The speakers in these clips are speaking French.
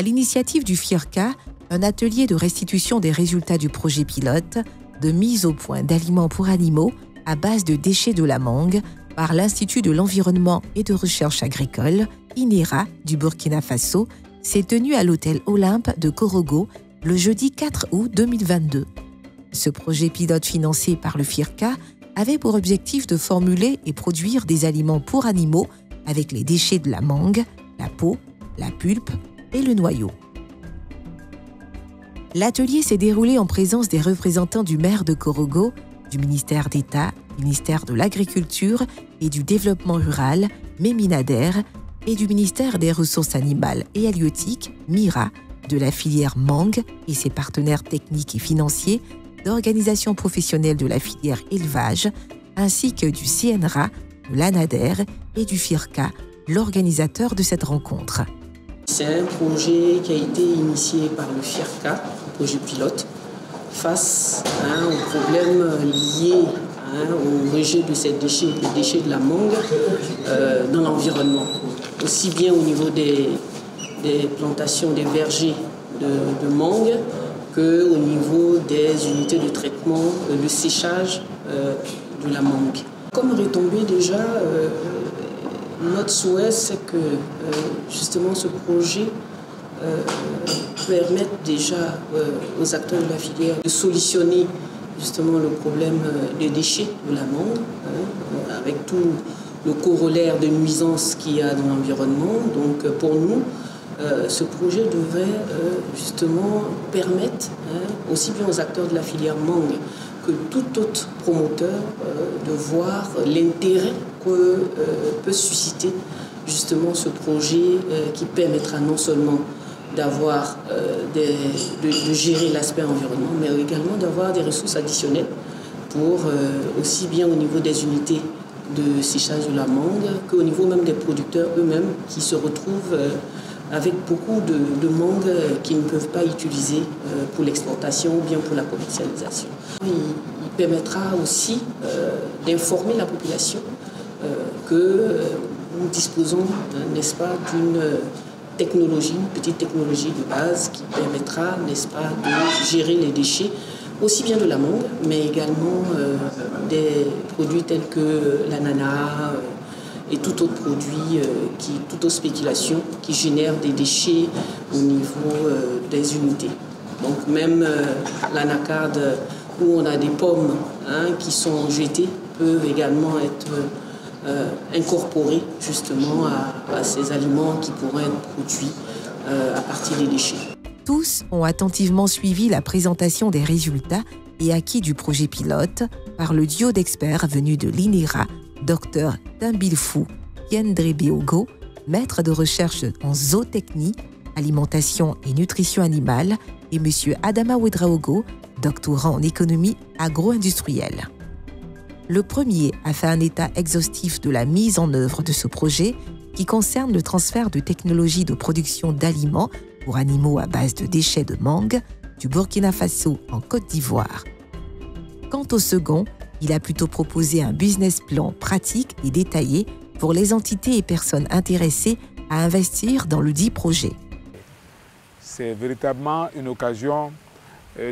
À l'initiative du FIRCA, un atelier de restitution des résultats du projet pilote de mise au point d'aliments pour animaux à base de déchets de la mangue par l'Institut de l'environnement et de recherche agricole, INERA, du Burkina Faso, s'est tenu à l'hôtel Olympe de Korogo le jeudi 4 août 2022. Ce projet pilote financé par le FIRCA avait pour objectif de formuler et produire des aliments pour animaux avec les déchets de la mangue, la peau, la pulpe et le noyau. L'atelier s'est déroulé en présence des représentants du maire de Korogo, du ministère d'État, ministère de l'Agriculture et du Développement rural, Méminader, et du ministère des Ressources animales et halieutiques, MIRA, de la filière mangue et ses partenaires techniques et financiers, d'organisations professionnelles de la filière élevage, ainsi que du CNRA, de l'ANADER et du FIRCA, l'organisateur de cette rencontre. C'est un projet qui a été initié par le FIRCA, un projet pilote, face aux problèmes liés au rejet de ces déchets, les déchets de la mangue dans l'environnement. Aussi bien au niveau des plantations, des vergers de mangue, qu'au niveau des unités de traitement, le séchage de la mangue. Comme retombée déjà, notre souhait, c'est que justement ce projet permette déjà aux acteurs de la filière de solutionner justement le problème des déchets de la mangue, avec tout le corollaire de nuisances qu'il y a dans l'environnement. Donc pour nous, ce projet devrait justement permettre aussi bien aux acteurs de la filière mangue que tout autre promoteur de voir l'intérêt que peut susciter justement ce projet qui permettra non seulement d'avoir de gérer l'aspect environnement, mais également d'avoir des ressources additionnelles pour aussi bien au niveau des unités de séchage de la mangue qu'au niveau même des producteurs eux-mêmes qui se retrouvent avec beaucoup de mangue qu'ils ne peuvent pas utiliser pour l'exportation ou bien pour la commercialisation. Il permettra aussi d'informer la population que nous disposons, n'est-ce pas, d'une technologie, une petite technologie de base qui permettra, n'est-ce pas, de gérer les déchets, aussi bien de la mangue, mais également des produits tels que l'ananas et tout autre produit, toute autre spéculation qui génère des déchets au niveau des unités. Donc même l'anacarde où on a des pommes qui sont jetées peut également être incorporé justement à ces aliments qui pourraient être produits à partir des déchets. Tous ont attentivement suivi la présentation des résultats et acquis du projet pilote par le duo d'experts venus de l'INERA, Dr Timbilfou Yendrebiogo, maître de recherche en zootechnie, alimentation et nutrition animale, et M. Adama Ouedraogo, doctorant en économie agro-industrielle. Le premier a fait un état exhaustif de la mise en œuvre de ce projet qui concerne le transfert de technologies de production d'aliments pour animaux à base de déchets de mangue du Burkina Faso en Côte d'Ivoire. Quant au second, il a plutôt proposé un business plan pratique et détaillé pour les entités et personnes intéressées à investir dans le dit projet. C'est véritablement une occasion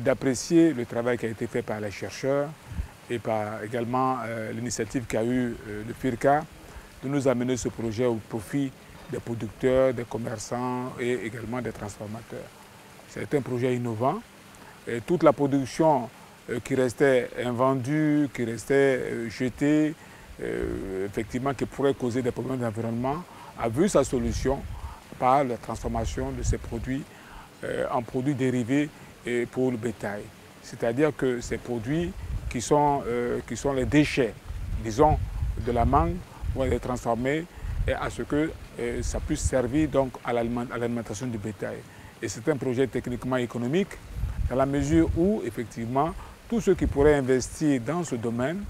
d'apprécier le travail qui a été fait par les chercheurs et par également l'initiative qu'a eu le FIRCA de nous amener ce projet au profit des producteurs, des commerçants et également des transformateurs. C'est un projet innovant. Et toute la production qui restait invendue, qui restait jetée, effectivement qui pourrait causer des problèmes d'environnement, a vu sa solution par la transformation de ces produits en produits dérivés pour le bétail. C'est-à-dire que ces produits qui sont les déchets, disons, de la mangue, vont être transformés et à ce que ça puisse servir donc à l'alimentation du bétail. Et c'est un projet techniquement économique dans la mesure où, effectivement, tous ceux qui pourraient investir dans ce domaine,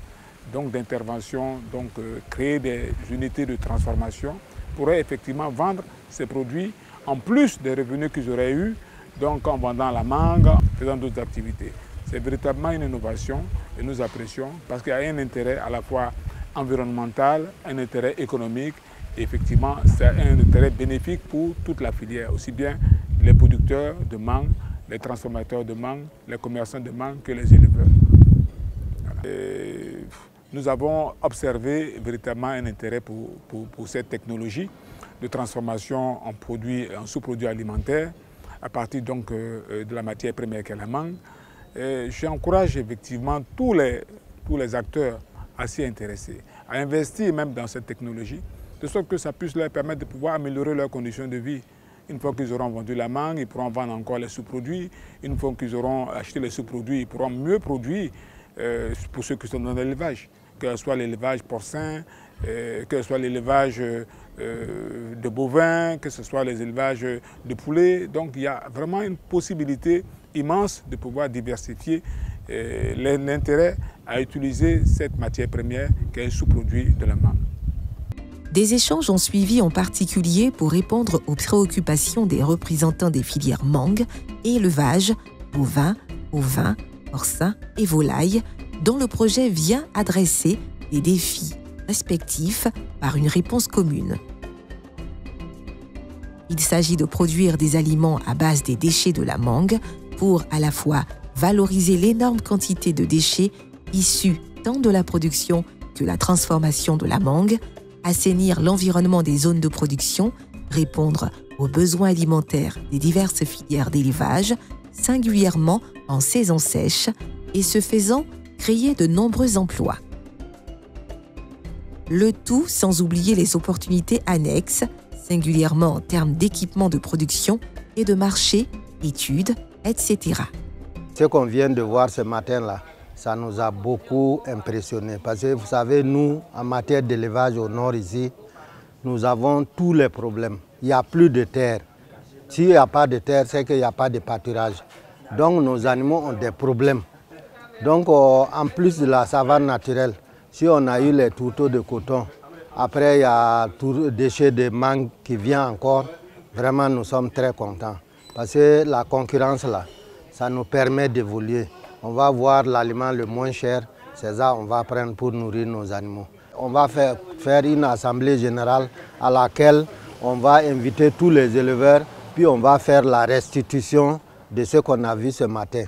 donc d'intervention, donc créer des unités de transformation, pourraient effectivement vendre ces produits en plus des revenus qu'ils auraient eus, donc en vendant la mangue, en faisant d'autres activités. C'est véritablement une innovation et nous apprécions parce qu'il y a un intérêt à la fois environnemental, un intérêt économique et effectivement c'est un intérêt bénéfique pour toute la filière, aussi bien les producteurs de mangue, les transformateurs de mangue, les commerçants de mangue que les éleveurs. Nous avons observé véritablement un intérêt pour cette technologie de transformation en sous-produits alimentaires à partir donc de la matière première qu'est la mangue. J'encourage effectivement tous les acteurs à s'y intéresser, à investir même dans cette technologie, de sorte que ça puisse leur permettre de pouvoir améliorer leurs conditions de vie. Une fois qu'ils auront vendu la mangue, ils pourront vendre encore les sous-produits. Une fois qu'ils auront acheté les sous-produits, ils pourront mieux produire pour ceux qui sont dans l'élevage, que ce soit l'élevage porcin, que ce soit l'élevage de bovins, que ce soit les élevages de poulets. Donc il y a vraiment une possibilité immense de pouvoir diversifier l'intérêt à utiliser cette matière première qui est un sous-produit de la mangue. Des échanges ont suivi en particulier pour répondre aux préoccupations des représentants des filières mangue, élevage, bovin, ovin, porcin et volaille, dont le projet vient adresser des défis respectifs par une réponse commune. Il s'agit de produire des aliments à base des déchets de la mangue pour à la fois valoriser l'énorme quantité de déchets issus tant de la production que la transformation de la mangue, assainir l'environnement des zones de production, répondre aux besoins alimentaires des diverses filières d'élevage, singulièrement en saison sèche, et ce faisant, créer de nombreux emplois. Le tout sans oublier les opportunités annexes, singulièrement en termes d'équipement de production et de marché, études, etc. Ce qu'on vient de voir ce matin-là, ça nous a beaucoup impressionnés. Parce que vous savez, nous, en matière d'élevage au nord ici, nous avons tous les problèmes. Il n'y a plus de terre. S'il n'y a pas de terre, c'est qu'il n'y a pas de pâturage. Donc nos animaux ont des problèmes. Donc en plus de la savane naturelle, si on a eu les tourteaux de coton, après il y a tout déchet de mangue qui vient encore, vraiment nous sommes très contents. Parce que la concurrence là, ça nous permet d'évoluer. On va voir l'aliment le moins cher, c'est ça qu'on va prendre pour nourrir nos animaux. On va faire une assemblée générale à laquelle on va inviter tous les éleveurs, puis on va faire la restitution de ce qu'on a vu ce matin.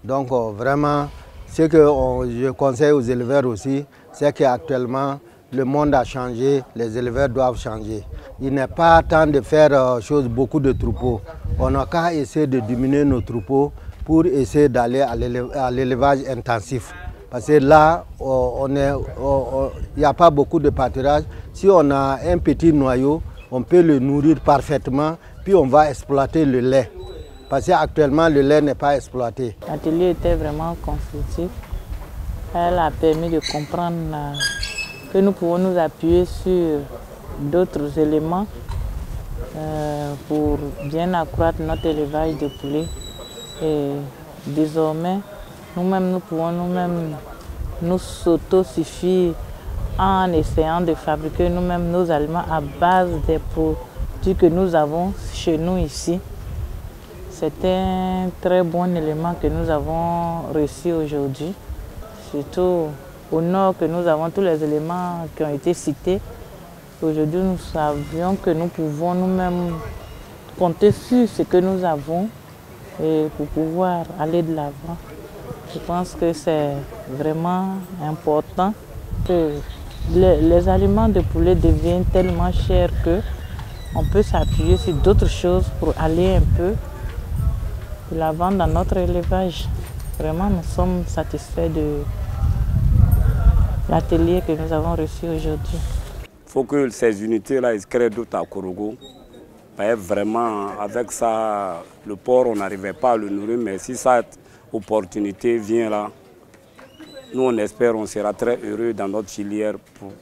Donc vraiment, ce que je conseille aux éleveurs aussi, c'est qu'actuellement, le monde a changé, les éleveurs doivent changer. Il n'est pas temps de faire beaucoup de troupeaux. On n'a qu'à essayer de diminuer nos troupeaux pour essayer d'aller à l'élevage intensif. Parce que là, il n'y a pas beaucoup de pâturage. Si on a un petit noyau, on peut le nourrir parfaitement, puis on va exploiter le lait. Parce qu'actuellement, le lait n'est pas exploité. L'atelier était vraiment constructif. Elle a permis de comprendre que nous pouvons nous appuyer sur d'autres éléments pour bien accroître notre élevage de poulets. Et désormais, nous-mêmes, nous pouvons nous s'autosuffire en essayant de fabriquer nous-mêmes nos aliments à base des produits que nous avons chez nous ici. C'est un très bon élément que nous avons reçu aujourd'hui, surtout au nord que nous avons tous les éléments qui ont été cités. Aujourd'hui, nous savions que nous pouvons nous-mêmes compter sur ce que nous avons et pour pouvoir aller de l'avant. Je pense que c'est vraiment important que les aliments de poulet deviennent tellement chers qu'on peut s'appuyer sur d'autres choses pour aller un peu de l'avant dans notre élevage. Vraiment, nous sommes satisfaits de l'atelier que nous avons reçu aujourd'hui. Il faut que ces unités-là créent d'autres à Korogo. Vraiment, avec ça, le porc, on n'arrivait pas à le nourrir, mais si cette opportunité vient là, nous on espère, on sera très heureux dans notre filière.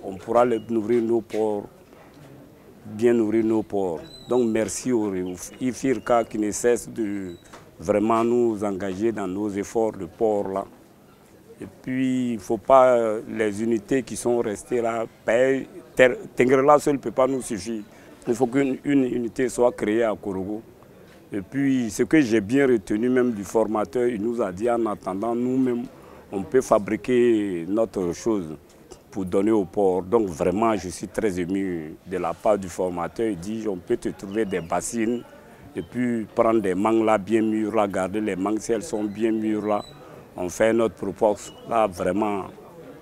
On pourra nourrir nos porcs, bien nourrir nos porcs. Donc merci au IFIRCA qui ne cesse de vraiment nous engager dans nos efforts de porc là. Et puis, il ne faut pas les unités qui sont restées là. Tengrela seul ne peut pas nous suffire. Il faut qu'une unité soit créée à Korogo. Et puis, ce que j'ai bien retenu même du formateur, il nous a dit en attendant, nous-mêmes, on peut fabriquer notre chose pour donner au porc. Donc vraiment, je suis très ému de la part du formateur. Il dit, on peut te trouver des bassines Et puis prendre des mangues là bien mûres, là, garder les mangues si elles sont bien mûres là. On fait notre proposte. Là, vraiment,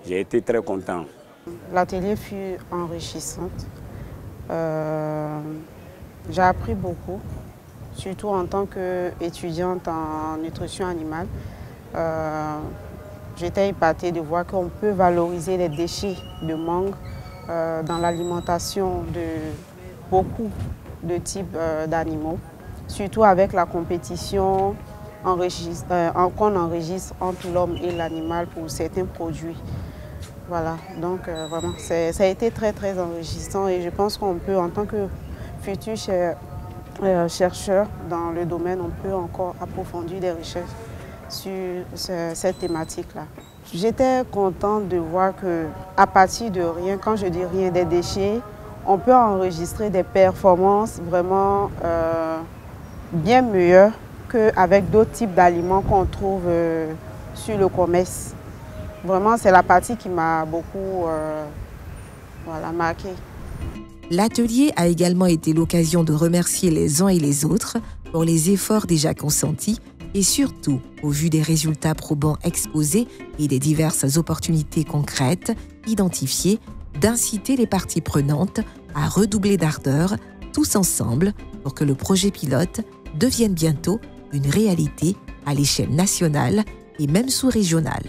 j'ai été très content. L'atelier fut enrichissant. J'ai appris beaucoup, surtout en tant qu'étudiante en nutrition animale. J'étais épatée de voir qu'on peut valoriser les déchets de mangue dans l'alimentation de beaucoup de types d'animaux, surtout avec la compétition qu'on enregistre entre l'homme et l'animal pour certains produits. Voilà, donc vraiment, ça a été très très enrichissant et je pense qu'on peut, en tant que futur chercheur dans le domaine, on peut encore approfondir des recherches sur cette thématique-là. J'étais contente de voir qu'à partir de rien, quand je dis rien, des déchets, on peut enregistrer des performances vraiment bien meilleures qu'avec d'autres types d'aliments qu'on trouve sur le commerce. Vraiment, c'est la partie qui m'a beaucoup marquée. L'atelier a également été l'occasion de remercier les uns et les autres pour les efforts déjà consentis et surtout, au vu des résultats probants exposés et des diverses opportunités concrètes identifiées, d'inciter les parties prenantes à redoubler d'ardeur, tous ensemble, pour que le projet pilote devienne bientôt une réalité à l'échelle nationale et même sous-régionale.